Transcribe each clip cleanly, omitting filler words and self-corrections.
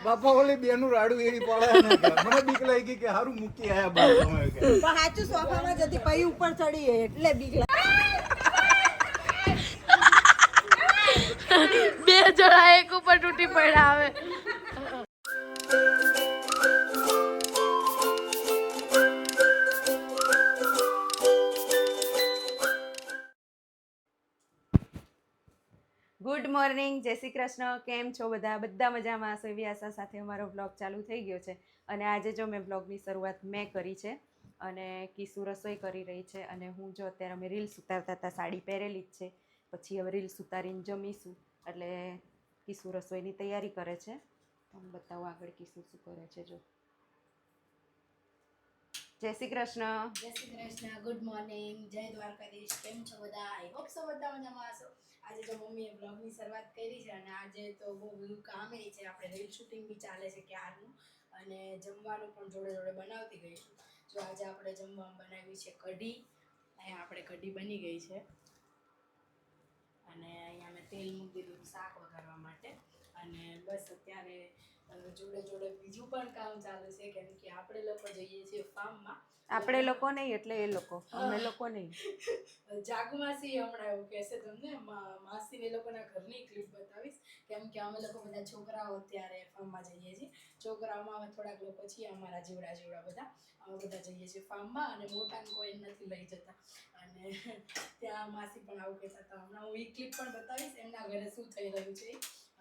બાપા ઓલી બેનું રાડું એવી પડે ને કે મને બીક લાગી કે હારું મૂકી આયા બાર તમે કે પણ સાચું સોફામાં જતી પઈ ઉપર ચડી એટલે બીક બે જણા એક ઉપર તૂટી પડ્યા આવે. ગુડ મોર્નિંગ, જય શ્રી કૃષ્ણ. કેમ છો બધા મજામાં હશો એવી આશા સાથે અમારો બ્લોગ ચાલુ થઈ ગયો છે. અને આજે જો મેં બ્લોગની શરૂઆત મેં કરી છે અને કિસુ રસોઈ કરી રહી છે અને હું જો અત્યારે અમે રીલ્સ ઉતારતા હતા, સાડી પહેરેલી જ છે. પછી હવે રીલ્સ ઉતારીને જમીશું એટલે કિસુ રસોઈની તૈયારી કરે છે. હું બતાવું આગળ કિસુ શું કરે છે. જો જય શ્રી કૃષ્ણ. જય શ્રી કૃષ્ણ, ગુડ મોર્નિંગ, જય દ્વારકાધીશ. કેમ છો બધા? આઈ હોપ સો બધા મજામાં હશો. આજે તો મમ્મીએ બ્લોગની શરૂઆત કરી છે અને આજે તો બહુ બધું કામ છે. આપણે રીલ શૂટિંગ બી ચાલે છે ક્યારનું અને જમવાનું પણ જોડે જોડે બનાવતી ગઈ છું. જો આજે આપણે જમવામાં બનાવી છે કઢી. અહીંયા આપણે કઢી બની ગઈ છે અને અહીંયા મેં તેલ મૂકી દીધું શાક વઘારવા માટે. અને બસ અત્યારે જોડે જોડે બીજું પણ કામ ચાલુ છે કેમ કે આપણે લોકો જઈએ છીએ ફાર્મમાં. આપણે લોકો નહીં એટલે એ લોકો, અમે લોકો નહીં. જાગુમાસી હમણાં એવું કહેશે તમને, માસીને લોકોના ઘરની ક્લિપ બતાવીશ કેમ કે અમે લોકો બધા છોકરાઓ અત્યારે ફાર્મમાં જઈએ છીએ. છોકરાઓમાં અમે થોડાક લોકો છીએ અમારા જેવડા બધા, અમે બધા જઈએ છીએ ફાર્મમાં અને મોટાને કોઈ નથી લઈ જતા. અને ત્યાં માસી પણ આવું કહેતા હતા. હમણાં હું એ ક્લિપ પણ બતાવીશ એમના ઘરે શું થઈ રહ્યું છે.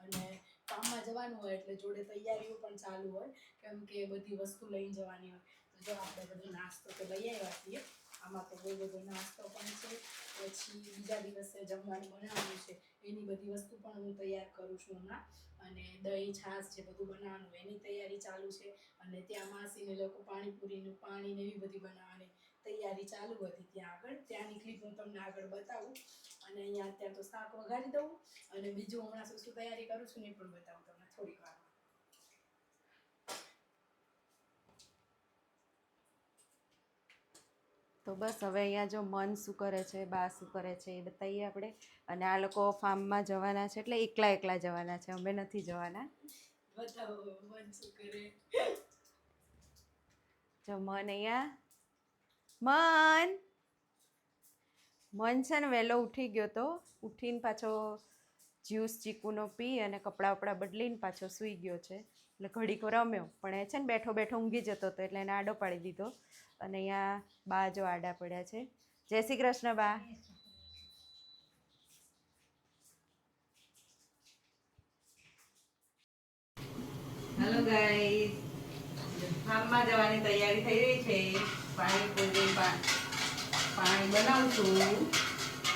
અને ફાર્મમાં જવાનું હોય એટલે જોડે તૈયારીઓ પણ ચાલુ હોય કેમ કે બધી વસ્તુ લઈને જવાની હોય. તો જો આપણે બધો નાસ્તો તો લઈ આવ્યા છીએ. આમાં તો બહુ બધો નાસ્તો પણ છે. પછી બીજા દિવસે જમવાનું બનાવવાનું છે એની બધી વસ્તુ પણ હું તૈયાર કરું છું હમણાં. અને દહીં છાશ છે બધું બનાવવાનું એની તૈયારી ચાલુ છે. અને ત્યાં માસીને લોકો પાણીપુરીનું પાણી ને એવી બધી બનાવવાની તૈયારી ચાલુ હતી ત્યાં આગળ. ત્યાંની ક્લિપ હું તમને આગળ બતાવું. અને અહીંયા અત્યારે તો શાક વઘારી દઉં અને બીજું હમણાં શું તૈયારી કરું છું ને પણ બતાવું તમને થોડીક વાર. તો બસ હવે અહીંયા જો મન શું કરે છે, બા શું કરે છે એ બતાવીએ આપણે. અને આ લોકો ફાર્મમાં જવાના છે એટલે એકલા જવાના છે, અમે નથી જવાના. બતાવો મન શું કરે. જો મન અહીંયા મન છે ને વહેલો ઉઠી ગયો તો, ઉઠીને પાછો જ્યુસ ચીકુનો પી અને કપડાં વપડા બદલીને પાછો સૂઈ ગયો છે. એટલે ઘડીક રમ્યો પણ એ છે ને બેઠો ઊંઘી જતો હતો એટલે એને આડો પાડી દીધો. અને અહીંયા બા જો આડા પડ્યા છે. જય શ્રી કૃષ્ણ બા. હેલો ગાઈસ, ફાર્મમાં જવાની તૈયારી થઈ રહી છે. પાણી બનાવું છું.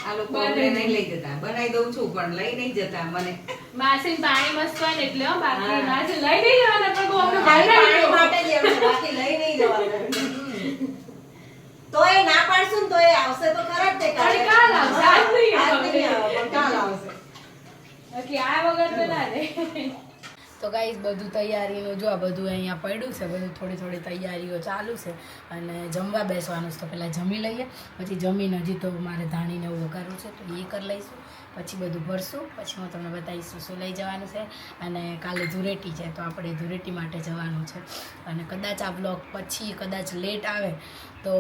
આ લોકો નહીં લઈ જતા, બનાવી દઉં છું પણ લઈ નહીં જતા મને. માસી પાણી મસ્ત હોય ને એટલે બાકી માસી લઈ નહીં જવાના પણ બહુ અમને પાણી માટે જ એમ છે, બાકી લઈ નહીં જવાનું. તોય ના પાડશું ને તોય આવશે તો ખરા જ તે કાલ આવશે, આજ નહીં આજ નહીં આવે પણ કાલ આવશે. બાકી આ વગર તો ના રે. તો ગાઈસ બધું તૈયારીનું જો આ બધું અહીંયા પડ્યું છે, બધું થોડી તૈયારીઓ ચાલુ છે. અને જમવા બેસવાનું છે તો પહેલાં જમી લઈએ. પછી જમીને હજી તો મારે ધાણીને એવું વઘારવું છે તો એ કરી લઈશું. પછી બધું ભરશું. પછી હું તમને બતાવીશું શું લઈ જવાનું છે. અને કાલે ધૂળેટી છે તો આપણે ધૂળેટી માટે જવાનું છે. અને કદાચ આ બ્લોગ પછી કદાચ લેટ આવે તો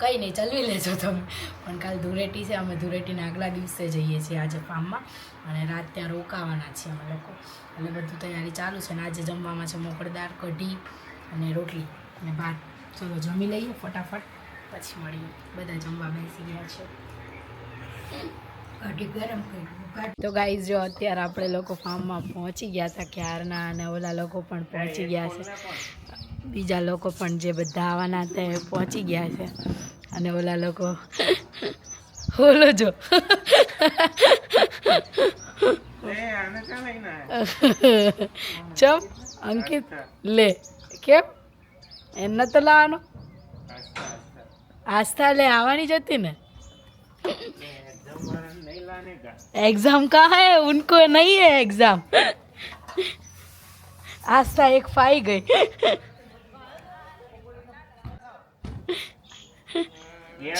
કંઈ નહીં, ચલવી લેજો તમે. પણ કાલે ધૂળેટી છે, અમે ધૂળેટીના આગલા દિવસે જઈએ છીએ આજે ફાર્મમાં અને રાત ત્યાં રોકાવાના છીએ અમે લોકો. એટલે બધું તૈયારી ચાલુ છે. અને આજે જમવામાં છે મોકળદાર, કઢી અને રોટલી અને ભાત. ચલો જમી લઈએ ફટાફટ પછી મળીએ. બધા જમવા બેસી ગયા છે. કઢી ગરમ કરી. તો ગાઈઝ જો અત્યારે આપણે લોકો ફાર્મમાં પહોંચી ગયા હતા ક્યારના અને ઓલા લોકો પણ પહોંચી ગયા છે. બીજા લોકો પણ જે બધા આવવાના હતા એ પહોંચી ગયા છે. અને ઓલા લોકો ઓલો જો ચમ અંકિત લે કેમ એને તો લાવવાનો આસ્થા લે આવવાની જ હતી ને. एग्जाम कहाँ है उनको नहीं है एग्जाम. आस्था एक फाई गई.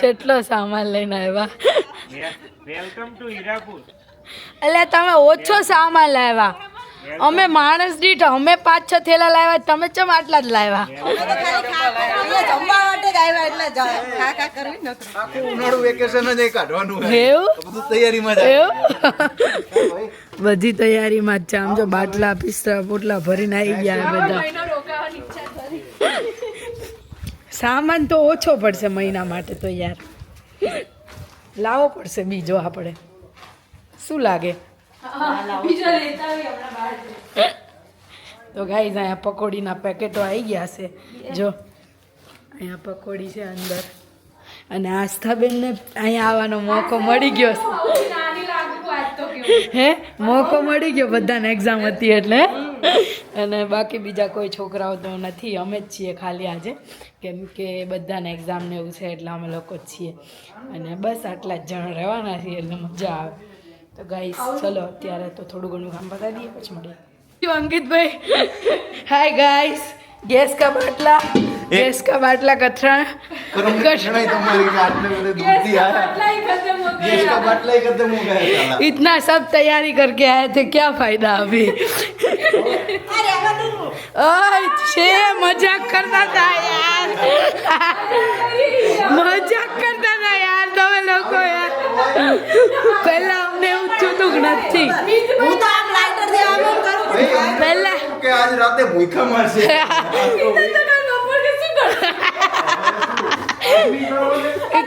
કેટલો સામાન લઈને આવ્યા. Welcome to Hirapur. એટલે તમે ઓછો સામાન લાવ્યા. અમે માણસ દીઠ અમે 5-6 થેલા લાવ્યા, તમે ચમ આટલા જ લાવ્યા? અમે તો ખાલી અહીંયા જમવા માટે જ આવ્યા એટલે ખા ખા કરવી ન કરવી. આખું ઉનાળુ વેકેશન જ અહીં કાઢવાનું હોય. એવું? બધું તૈયારીમાં જ એવું? બધી તૈયારીમાં જ છે. આમ જો બાટલા પિસ્તા પોટલા ભરીને આવી ગયા બધા. સામાન તો ઓછો પડશે મહિના માટે તો યાર, લાવવો પડશે બીજો આપણે. શું લાગે? તો ગાઈઝ અહીંયા પકોડીના પેકેટો આવી ગયા છે. જો અહીંયા પકોડી છે અંદર, અને આસ્થાબેનને અહીંયા આવવાનો મોકો મળી ગયો છે. હે મોકો મળી ગયો, બધાને એક્ઝામ હતી એટલે. અને બાકી બીજા કોઈ છોકરાઓ તો નથી, અમે જ છીએ ખાલી આજે, કેમ કે બધાને એક્ઝામ ને એવું છે એટલે અમે લોકો જ છીએ. અને બસ આટલા જ જણ રહેવાના છીએ એટલે મજા આવે. તો ગાઈસ ચલો અત્યારે તો થોડું ઘણું કામ બતાવી દઈએ પછી મળીએ. અંકિતભાઈ હાય ગાઈસ, ગેસ કા બાટલા कथरा इतना सब तैयारी करके आए थे, क्या फायदा अभी। छे मजाक करता था यार, मजाक करता था यार તમે લોકો યાર, પહેલા અમને ઊંચું તો નથી, હું તો આમ લાઇટર દે આમ કરું પહેલા કે આજ રાતે ભૂખા મારશે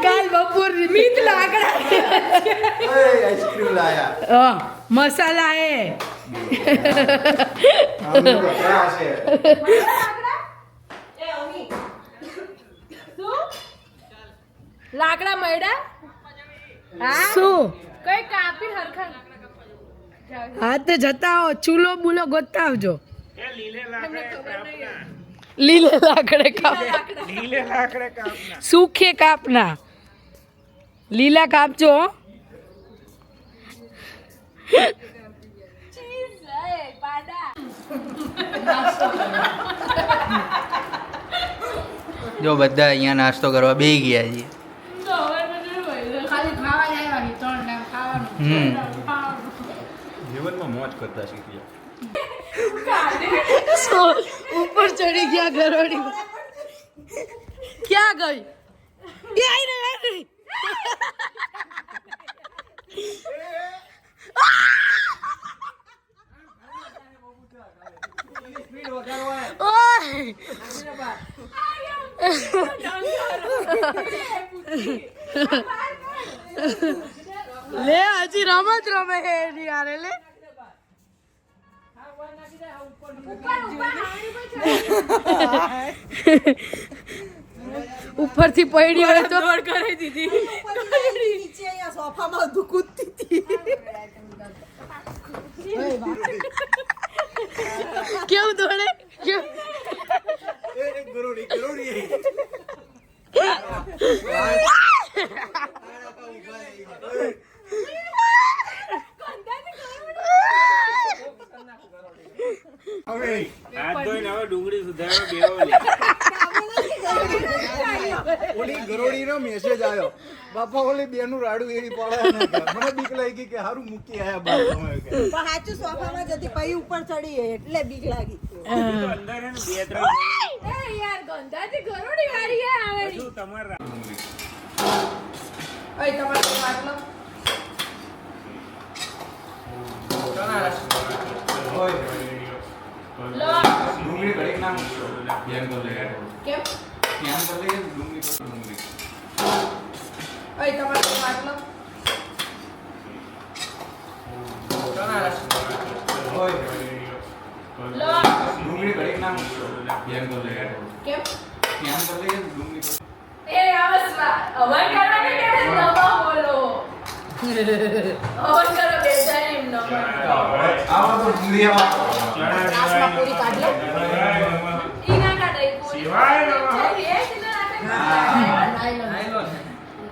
કાલ બપોર મીત લાકડા આઈસ્ક્રીમ લાયા મસાલા હે લાકડા મળ્યા શું કઈ કાપી હરખા હા તે જતા હો, ચૂલો બુલો ગોતતા આવજો. લીલે લાકડે કાપના, सूखे कापना, લીલા કાપજો. જો બધા અહીંયા નાસ્તો કરવા બેસી ગયા છે. ખાલી ખાવા જ આવ્યા, 3 ટાઈમ ખાવાનું. જીવનમાં મોજ કરતા શીખ્યા. ऊपर चढ़ी गया गरोड़ी, क्या गई ये आई नहीं ले हजी रमत रमे है नहीं आ रहे ले ऊपर थी पड़ी वाले तो दौड़ कर दीदी નીચે અહીંયા સોફામાં દુકુતી હતી. क्यों दौड़े क्यों ગરોડી ગરોડી ઓલી ગરોડી નો મેસેજ આવ્યો, બાપા ઓલી બેનું રાડું એવી પડે ને કે મને બીક લાગી કે હારું મૂકી આયા બાપ તમે કે પણ સાચું સોફામાં જતી પઈ ઉપર ચડી એટલે બીક લાગી. એ યાર ગંધાથી ગરોડી વાળી હે આવેલી. ઓય તમારો માટલો ડુંગળી ઘડીક ના મૂકશો. ધ્યાન કર લે કેમ ધ્યાન કર લે ડુંગળી પર ડુંગળી. ઓય તમારો માટલો ડુંગળી ઘડીક ના મૂકશો. ધ્યાન કર લે કેમ ધ્યાન કર લે ડુંગળી પર. એ આવસવા અવન કરવા કે નવા બોલો અવન કરો બેજાય એમ નવા આવો તો ડુંગળી આવો. ક્લાસમાં પૂરી કાઢ લે ઈ ના કાઢે શિવાય નવા એ સીધા નાયલોન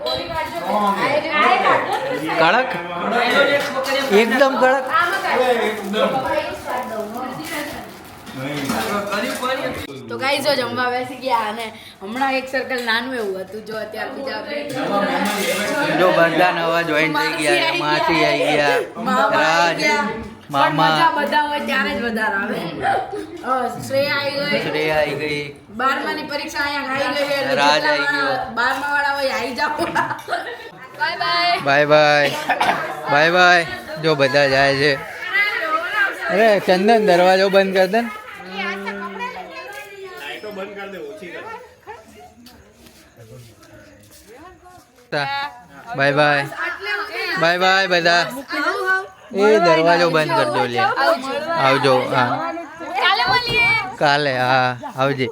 પૂરી કાઢજો આય કાઢો કડક એકદમ કડક. આમાં કાઢો એકદમ તો ગાઈસ જો જમવા બેસી ગયા, અને હમણાં એક સર્કલ નાનું એવું હતું, જો અત્યારે બીજા જો બધા નવા જોઈન થઈ ગયા, માસી આવી ગયા, રાજ મામા મજા બધા હોય ત્યારે જ વધારે આવે શ્રેયા આવી ગઈ 12માની પરીક્ષા અહીંયા આવી ગઈ એટલે રાજ જેટલા આવી ગયો. 12મા વાળા હોય આવી જાઓ બાય બાય જો બધા જાય છે. અરે ચંદન દરવાજો બંધ કર દે ને. બાય બધા એ દરવાજો બંધ કરજો લે. આવજો. હા કાલે હા આવજે.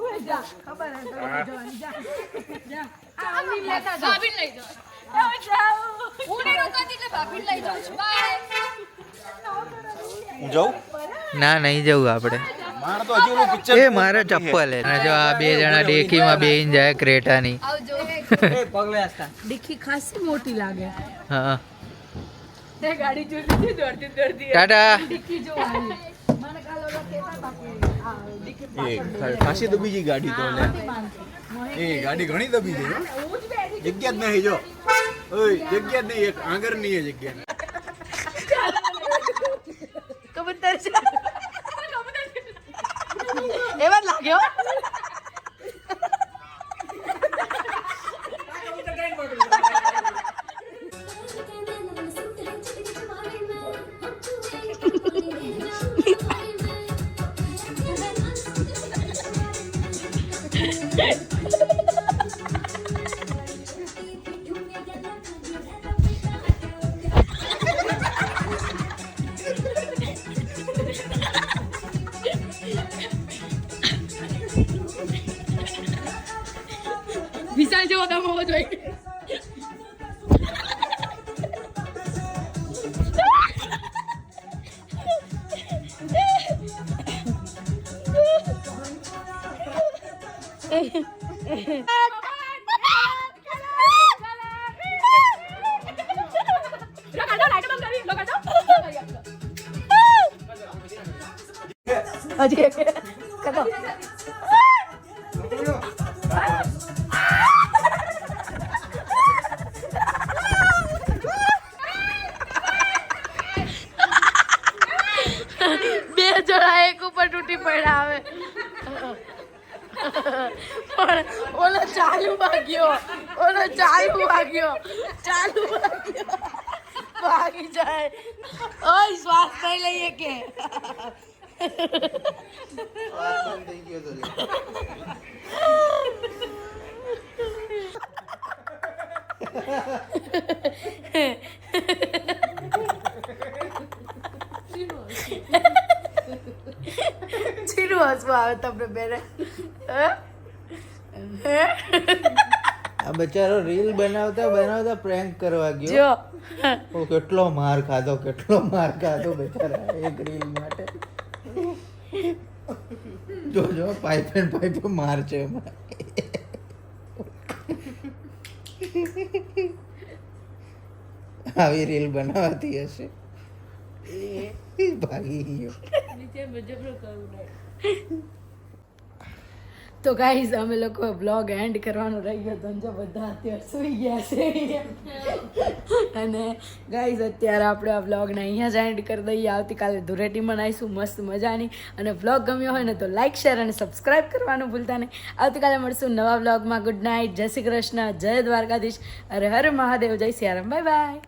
ના નહીં જવું આપણે. એ મારે ચપ્પલ હે. જો આ બે જણા ડેકીમાં બેહીને જાય ક્રેટાની. ડિક્કી ખાસી મોટી લાગે હા તે ગાડી જોઈ દોડતી ટાટા. ડિક્કી જો આવી મને કાલ ઓલા કહેતા હતા કે ખાસી દબી ગઈ ગાડી તો લે. એ ગાડી ઘણી દબી ગઈ હો. જગ્યા જ નહીં જો. ઓય જગ્યા જ નહીં. એક આંગર નહીં એ જગ્યા. કબૂતર છે એવા જ લાગ્યો વિશાલ જેવો તમે હોવો જોઈએ હજી કરો બે જણા એક ઉપર તૂટી પડ્યા આવે પણ ઓલો ચાલુ ભાગ્યો ભાગી જાય ઓય શ્વાસ લઈ લઈએ કે ચીરું હસવું આવે તમને બેને આ બચારો રીલ બનાવતા પ્રેન્ક કરવા ગયો. જો ઓ કેટલો માર ખાધો બચારા એક રીલ માટે. જો પાઇપ માર છે એમાં. આવી રીલ બનાવતી હશે. ભાગી ગયો. તો ગાઈઝ અમે લોકો બ્લોગ એન્ડ કરવાનું રહી ગયો ધંધો બધા અત્યારે સુઈ ગયા છે અને ગાઈઝ અત્યારે આપણે આ બ્લોગને અહીંયા જ એન્ડ કરી દઈએ. આવતીકાલે ધૂળેટી મનાવીશું મસ્ત મજાની. અને બ્લોગ ગમ્યો હોય ને તો લાઇક શેર અને સબસ્ક્રાઈબ કરવાનું ભૂલતા નહીં. આવતીકાલે મળશું નવા બ્લોગમાં. ગુડ નાઇટ, જય શ્રી કૃષ્ણ, જય દ્વારકાધીશ, હર હર મહાદેવ, જય સિયારામ, બાય બાય.